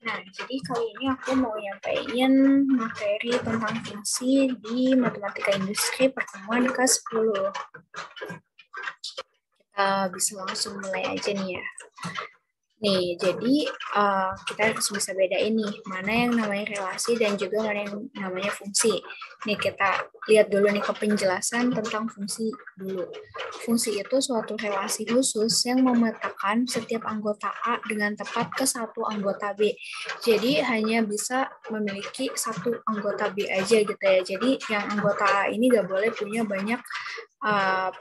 Nah, jadi kali ini aku mau nyampein materi tentang fungsi di Matematika Industri pertemuan ke-10. Kita bisa langsung mulai aja nih ya. Nih, jadi kita harus bisa bedain nih, mana yang namanya relasi dan juga mana yang namanya fungsi. Nih, kita lihat dulu nih ke penjelasan tentang fungsi dulu. Fungsi itu suatu relasi khusus yang memetakan setiap anggota A dengan tepat ke satu anggota B. Jadi, hanya bisa memiliki satu anggota B aja gitu ya. Jadi, yang anggota A ini nggak boleh punya banyak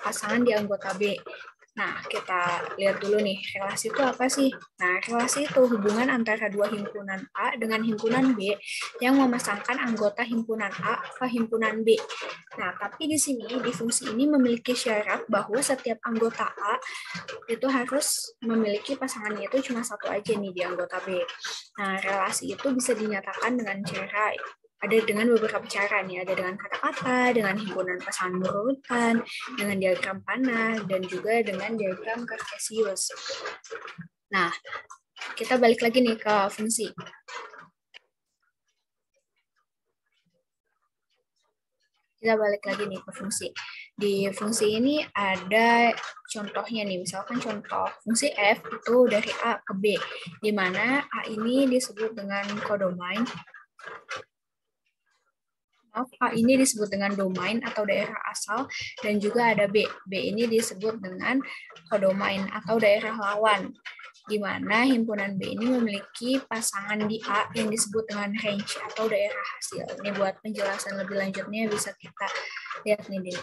pasangan di anggota B. Nah, kita lihat dulu nih, relasi itu apa sih? Nah, relasi itu hubungan antara dua himpunan A dengan himpunan B yang memasangkan anggota himpunan A ke himpunan B. Nah, tapi di sini, di fungsi ini memiliki syarat bahwa setiap anggota A itu harus memiliki pasangannya itu cuma satu aja nih di anggota B. Nah, relasi itu bisa dinyatakan dengan cara ada dengan beberapa cara nih, ada dengan kata-kata, dengan himpunan pasangan berurutan, dengan diagram panah, dan juga dengan diagram kartesius. Nah, kita balik lagi nih ke fungsi. Kita balik lagi nih ke fungsi. Di fungsi ini ada contohnya nih, misalkan contoh fungsi f itu dari A ke B, di mana A ini disebut dengan kodomain. A ini disebut dengan domain atau daerah asal, dan juga ada B. B ini disebut dengan kodomain atau daerah lawan, di mana himpunan B ini memiliki pasangan di A yang disebut dengan range atau daerah hasil. Ini buat penjelasan lebih lanjutnya bisa kita lihat nih di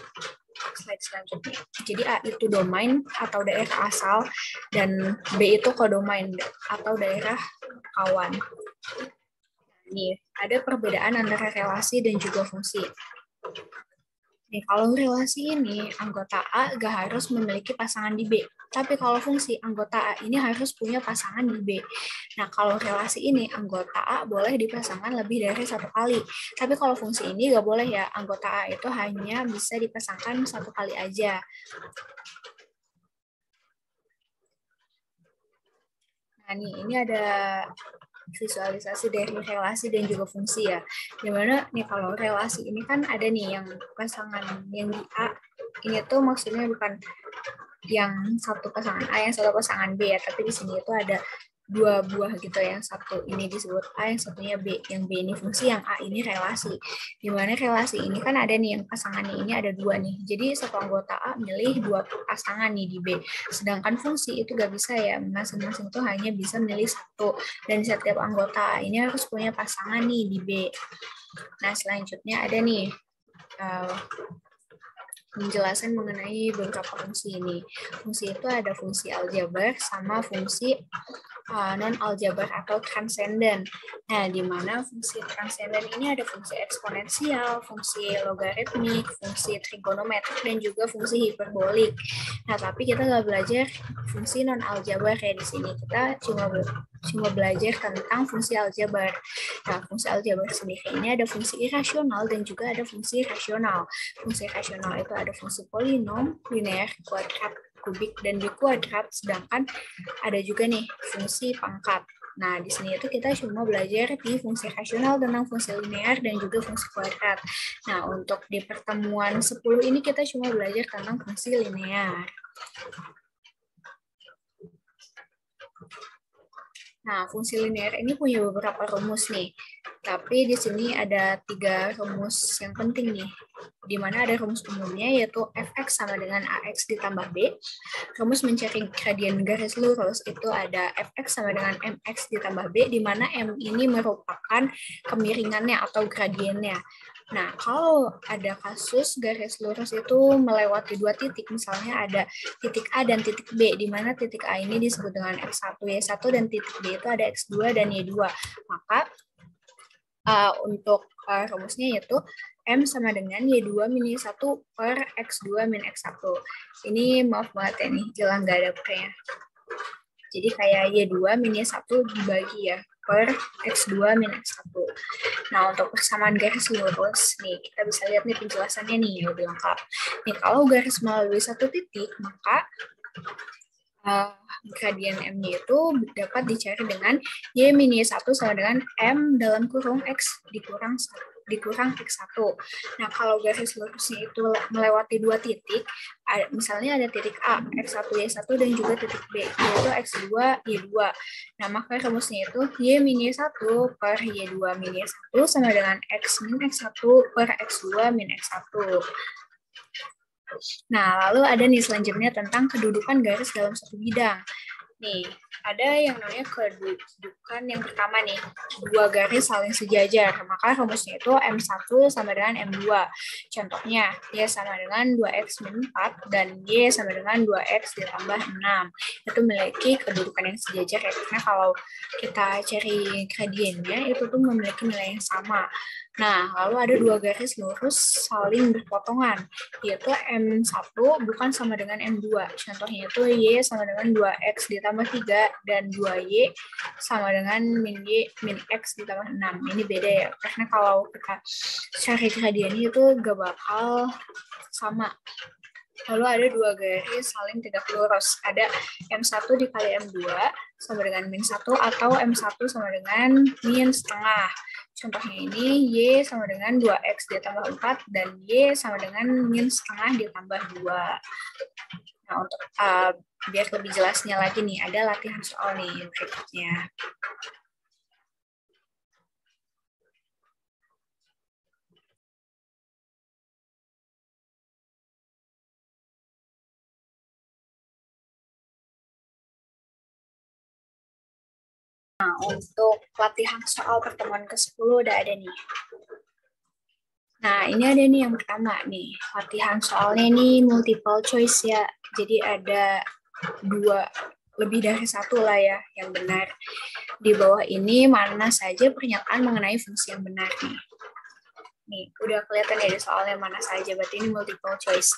slide selanjutnya. Jadi A itu domain atau daerah asal, dan B itu kodomain atau daerah kawan. Nih, ada perbedaan antara relasi dan juga fungsi. Nih, kalau relasi ini, anggota A gak harus memiliki pasangan di B. Tapi kalau fungsi, anggota A ini harus punya pasangan di B. Nah, kalau relasi ini, anggota A boleh dipasangkan lebih dari satu kali. Tapi kalau fungsi ini gak boleh ya, anggota A itu hanya bisa dipasangkan satu kali aja. Nah, ini ada visualisasi dari relasi dan juga fungsi ya. Dimana nih kalau relasi ini kan ada nih yang pasangan yang di A, ini tuh maksudnya bukan yang satu pasangan A, yang satu pasangan B ya, tapi di sini itu ada dua buah gitu, yang satu ini disebut A, yang satunya B. Yang B ini fungsi, yang A ini relasi. Dimana relasi ini kan ada nih yang pasangannya ini ada dua nih. Jadi satu anggota A milih dua pasangan nih di B. Sedangkan fungsi itu gak bisa ya, masing-masing tuh hanya bisa milih satu. Dan setiap anggota A ini harus punya pasangan nih di B. Nah, selanjutnya ada nih penjelasan mengenai beberapa fungsi ini. Fungsi itu ada fungsi aljabar sama fungsi non-aljabar atau transenden. Nah, di mana fungsi transenden ini ada fungsi eksponensial, fungsi logaritmik, fungsi trigonometrik, dan juga fungsi hiperbolik. Nah, tapi kita nggak belajar fungsi non-aljabar ya di sini. Kita cuma belajar tentang fungsi aljabar. Nah, fungsi aljabar sendiri ini ada fungsi irasional dan juga ada fungsi rasional. Fungsi rasional itu ada fungsi polinom, linear, kuadrat, kubik, dan bikuadrat, sedangkan ada juga nih fungsi pangkat. Nah, di sini itu kita cuma belajar di fungsi rasional tentang fungsi linear dan juga fungsi kuadrat. Nah, untuk di pertemuan 10 ini kita cuma belajar tentang fungsi linear. Nah, fungsi linear ini punya beberapa rumus nih. Tapi di sini ada 3 rumus yang penting nih. Di mana ada rumus umumnya yaitu fx sama dengan ax ditambah b. Rumus mencari gradien garis lurus itu ada fx sama dengan mx ditambah b, di mana m ini merupakan kemiringannya atau gradiennya. Nah, kalau ada kasus garis lurus itu melewati 2 titik, misalnya ada titik A dan titik B, di mana titik A ini disebut dengan X1, Y1, dan titik B itu ada X2 dan Y2. Maka untuk rumusnya yaitu M sama dengan Y2 min Y1 per X2 min X1. Ini maaf banget ya nih, jelas nggak ada pernya. Jadi kayak Y2 min Y1 dibagi ya per X2 min X1. Nah, untuk persamaan garis lurus, nih kita bisa lihat nih penjelasannya nih, lebih lengkap. Nih, kalau garis melalui satu titik, maka gradien M-nya itu dapat dicari dengan Y min Y1 sama dengan M dalam kurung X dikurang X1. Nah, kalau garis lurusnya itu melewati dua titik, misalnya ada titik A, X1, Y1, dan juga titik B, yaitu X2, Y2. Nah, maka rumusnya itu Y min Y1 per Y2 min Y1 sama dengan X min X1 per X2 min X1. Nah, lalu ada nih selanjutnya tentang kedudukan garis dalam satu bidang. Nih, ada yang namanya kedudukan yang pertama nih, dua garis saling sejajar. Maka rumusnya itu M1 sama dengan M2. Contohnya, Y sama dengan 2X min 4 dan Y sama dengan 2X ditambah 6. Itu memiliki kedudukan yang sejajar ya, karena kalau kita cari gradiennya itu tuh memiliki nilai yang sama. Nah, lalu ada dua garis lurus saling berpotongan, yaitu M1 bukan sama dengan M2. Contohnya itu Y sama dengan 2X ditambah 3 dan 2Y sama dengan min Y min X ditambah 6. Ini beda ya, karena kalau kita cari gradiennya itu gak bakal sama. Lalu ada dua garis saling tegak lurus. Ada M1 dikali M2 sama dengan min 1 atau M1 sama dengan min setengah. Contohnya ini Y sama dengan 2X ditambah 4 dan Y sama dengan min setengah ditambah 2. Nah, untuk biar lebih jelasnya lagi nih, ada latihan soal nih berikutnya. Nah, untuk latihan soal pertemuan ke-10 udah ada nih. Nah, ini ada nih yang pertama nih. Latihan soalnya ini multiple choice ya. Jadi ada lebih dari satu lah ya yang benar. Di bawah ini mana saja pernyataan mengenai fungsi yang benar nih. Nih, udah kelihatan ya di soalnya mana saja, berarti ini multiple choice.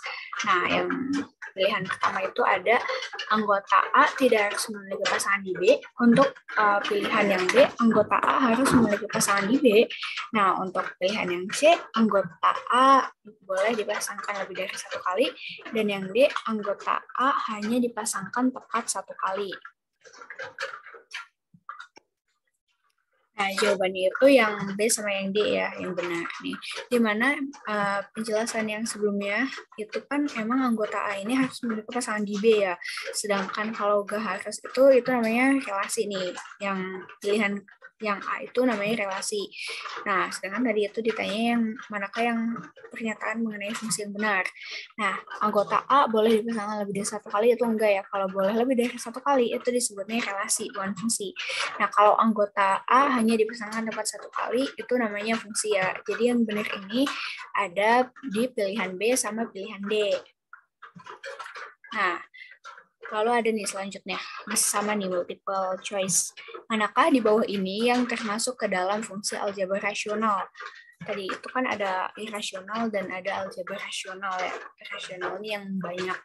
Nah, yang pilihan pertama itu ada anggota A tidak harus memiliki pasangan di B. Untuk pilihan yang B, anggota A harus memiliki pasangan di B. Nah, untuk pilihan yang C, anggota A boleh dipasangkan lebih dari satu kali. Dan yang D, anggota A hanya dipasangkan tepat satu kali. Nah, jawabannya itu yang B sama yang D ya, yang benar nih. Dimana penjelasan yang sebelumnya itu kan emang anggota A ini harus memiliki pasangan di B ya. Sedangkan kalau gak harus itu namanya relasi nih. Yang pilihan yang A itu namanya relasi. Nah, sedangkan tadi itu ditanya yang manakah yang pernyataan mengenai fungsi yang benar. Nah, anggota A boleh dipasangkan lebih dari satu kali, itu enggak ya. Kalau boleh lebih dari satu kali, itu disebutnya relasi, bukan fungsi. Nah, kalau anggota A hanya dipasangkan tepat satu kali, itu namanya fungsi ya. Jadi yang benar ini ada di pilihan B sama pilihan D. Nah, lalu ada nih selanjutnya, masih sama nih multiple choice. Manakah di bawah ini yang termasuk ke dalam fungsi aljabar rasional? Tadi itu kan ada irasional dan ada aljabar rasional ya. Rasional ini yang banyak.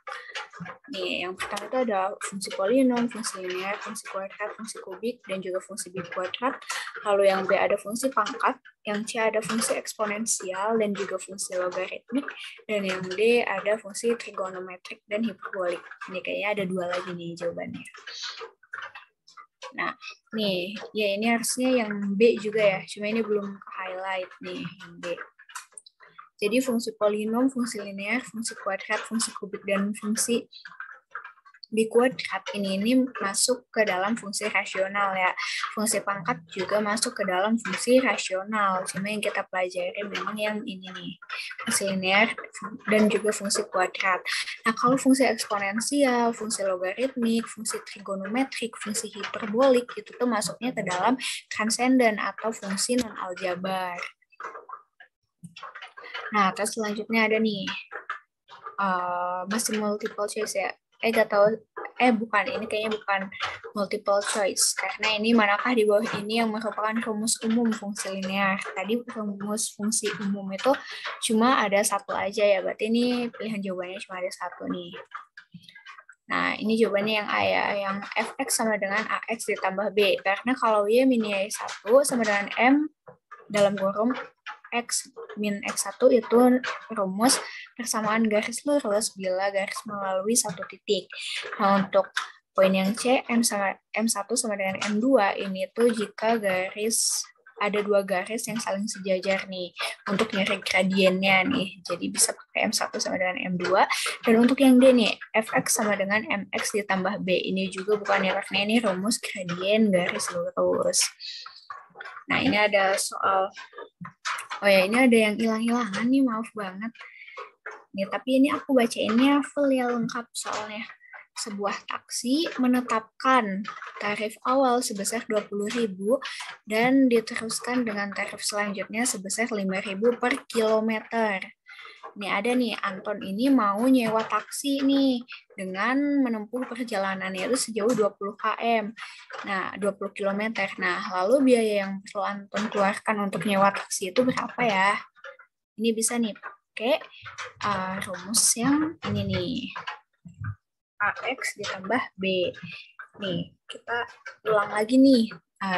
Nih, yang pertama itu ada fungsi polinom, fungsi linear, fungsi kuadrat, fungsi kubik, dan juga fungsi big kuadrat. Lalu yang B ada fungsi pangkat, yang C ada fungsi eksponensial dan juga fungsi logaritmik, dan yang D ada fungsi trigonometrik dan hiperbolik. Ini kayaknya ada dua lagi nih jawabannya. Nah, nih, ya ini harusnya yang B juga ya, cuma ini belum ke-highlight nih, yang B. Jadi fungsi polinom, fungsi linear, fungsi kuadrat, fungsi kubik, dan fungsi big kuadrat ini masuk ke dalam fungsi rasional ya. Fungsi pangkat juga masuk ke dalam fungsi rasional. Cuma yang kita pelajari memang yang ini nih, fungsi linear dan juga fungsi kuadrat. Nah, kalau fungsi eksponensial, fungsi logaritmik, fungsi trigonometrik, fungsi hiperbolik itu tuh masuknya ke dalam transenden atau fungsi non aljabar. Nah, terus selanjutnya ada nih masih multiple choice ya. Gak tahu, bukan, ini kayaknya bukan multiple choice, karena ini manakah di bawah ini yang merupakan rumus umum fungsi linear. Tadi rumus fungsi umum itu cuma ada satu aja ya, berarti ini pilihan jawabannya cuma ada satu nih. Nah, ini jawabannya yang A ya, yang fx sama dengan ax ditambah b, karena kalau y min y1 sama dengan m dalam kurung X min X1 itu rumus persamaan garis lurus bila garis melalui satu titik. Nah, untuk poin yang C, M1 sama dengan M2, ini tuh jika ada dua garis yang saling sejajar nih, untuk nyari gradiennya nih, jadi bisa pakai M1 sama dengan M2, dan untuk yang D nih, Fx sama dengan Mx ditambah B, ini juga bukan ya, karena ini rumus gradien garis lurus. Nah, ini ada soal, oh ya, ini ada yang hilang-hilangan nih, maaf banget. Nih, tapi ini aku bacainnya full ya, lengkap soalnya. Sebuah taksi menetapkan tarif awal sebesar 20.000 dan diteruskan dengan tarif selanjutnya sebesar 5.000 per kilometer. Nih ada nih, Anton ini mau nyewa taksi nih dengan menempuh perjalanannya itu sejauh 20 km. Nah, 20 km. Nah, lalu biaya yang perlu Anton keluarkan untuk nyewa taksi itu berapa ya? Ini bisa nih pakai rumus yang ini nih. AX ditambah B. Nih, kita ulang lagi nih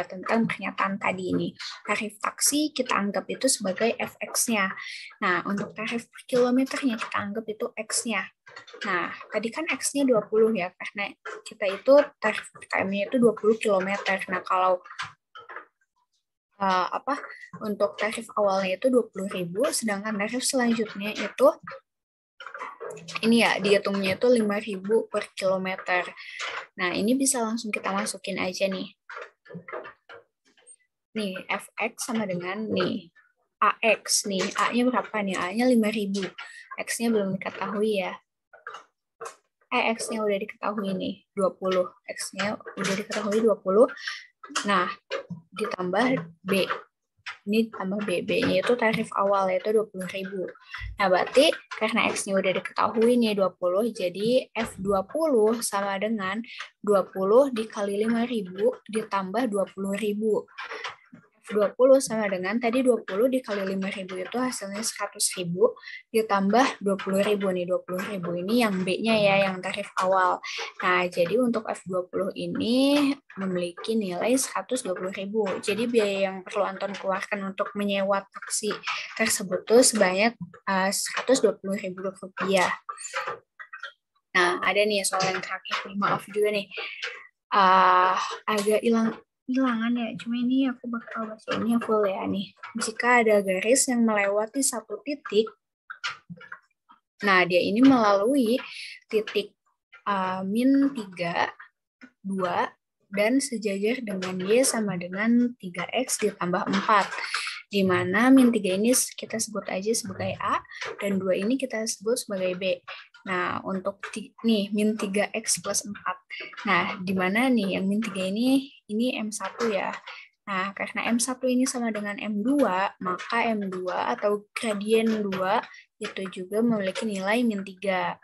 tentang pernyataan tadi ini. Tarif taksi kita anggap itu sebagai Fx-nya. Nah, untuk tarif per kilometernya kita anggap itu X-nya. Nah, tadi kan X-nya 20 ya, karena kita itu tarif per km-nya itu 20 km. Nah, kalau untuk tarif awalnya itu 20.000, sedangkan tarif selanjutnya itu ini ya, dihitungnya itu 5.000 per kilometer. Nah, ini bisa langsung kita masukin aja nih. Nih, Fx sama dengan nih, AX. Nih, A-nya berapa nih? A-nya 5.000. X-nya belum diketahui ya. X-nya udah diketahui nih, 20. X-nya udah diketahui 20. Nah, ditambah B. Ini tambah BB-nya itu tarif awal yaitu 20.000. Nah, berarti karena X-nya udah diketahui nih 20, jadi F20 sama dengan 20 dikali 5.000 ditambah 20.000. F20 sama dengan tadi 20 dikali 5.000 itu hasilnya 100.000 ditambah 20.000 nih, 20.000 ini yang B-nya ya, yang tarif awal. Nah, jadi untuk F20 ini memiliki nilai 120.000. Jadi biaya yang perlu Anton keluarkan untuk menyewa taksi tersebut tuh sebanyak 120.000 rupiah. Nah, ada nih soal yang terakhir, maaf juga nih. Agak hilangan ya, cuma ini aku bakal baca ini full ya nih. Jika ada garis yang melewati satu titik, nah dia ini melalui titik min 3, 2, dan sejajar dengan Y sama dengan 3X ditambah 4. Di mana min 3 ini kita sebut aja sebagai A, dan 2 ini kita sebut sebagai B. Nah, untuk nih min 3X plus 4. Nah, di mana nih yang min 3 ini M1 ya. Nah, karena M1 ini sama dengan M2, maka M2 atau gradien 2 itu juga memiliki nilai min 3.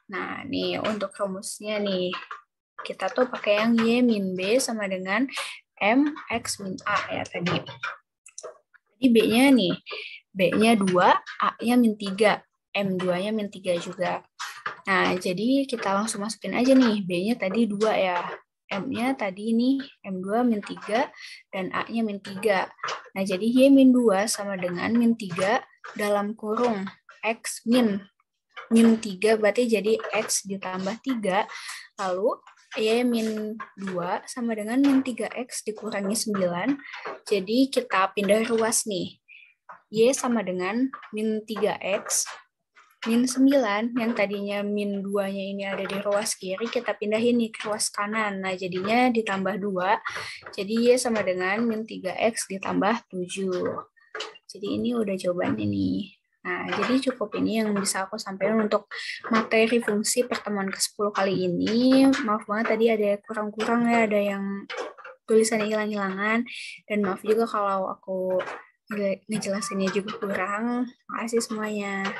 Nah, nih untuk rumusnya nih, kita tuh pakai yang Y min B sama dengan MX min A ya tadi. Jadi B-nya nih, B-nya 2, A-nya min 3, M2-nya min 3 juga. Nah, jadi kita langsung masukin aja nih, B-nya tadi 2 ya. M-nya tadi ini M2 min 3, dan A-nya min 3. Nah, jadi Y min 2 sama dengan min 3 dalam kurung X min 3, berarti jadi X ditambah 3, lalu Y min 2 sama dengan min 3X dikurangi 9, jadi kita pindah ruas nih. Y sama dengan min 3X, min 9, yang tadinya min 2-nya ini ada di ruas kiri, kita pindahin nih ke ruas kanan. Nah, jadinya ditambah 2, jadi Y sama dengan min 3X ditambah 7. Jadi ini udah jawabannya nih. Nah, jadi cukup ini yang bisa aku sampaikan untuk materi fungsi pertemuan ke-10 kali ini. Maaf banget tadi ada kurang-kurang ya, ada yang tulisannya hilang-hilangan. Dan maaf juga kalau aku ngejelasinnya juga kurang. Makasih semuanya.